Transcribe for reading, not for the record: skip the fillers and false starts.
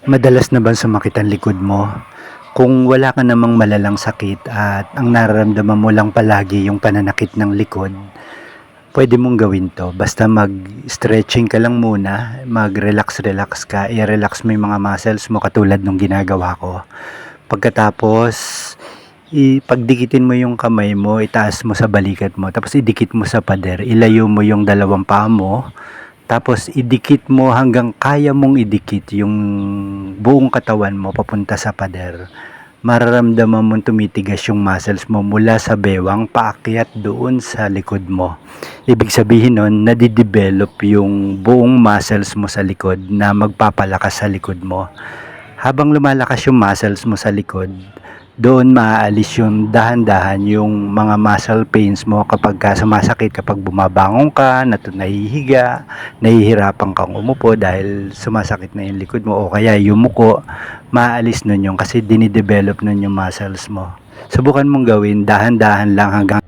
Madalas na bang sumakit ang likod mo? Kung wala ka namang malalang sakit at ang nararamdaman mo lang palagi yung pananakit ng likod, pwede mong gawin to. Basta mag-stretching ka lang muna, mag-relax-relax ka, i-relax mo yung mga muscles mo katulad nung ginagawa ko. Pagkatapos, ipagdikitin mo yung kamay mo, itaas mo sa balikat mo, tapos idikit mo sa pader, ilayo mo yung dalawang paa mo, tapos idikit mo hanggang kaya mong idikit yung buong katawan mo papunta sa pader. Mararamdaman mong tumitigas yung muscles mo mula sa bewang paakyat doon sa likod mo. Ibig sabihin nun, nadidevelop yung buong muscles mo sa likod na magpapalakas sa likod mo. Habang lumalakas yung muscles mo sa likod, doon maaalis yung dahan-dahan yung mga muscle pains mo kapag sumasakit, kapag bumabangon ka, nahihiga, nahihirapan kang umupo dahil sumasakit na yung likod mo o kaya yumuko, maaalis nun yung kasi dinidevelop nun yung muscles mo. Subukan mong gawin, dahan-dahan lang hanggang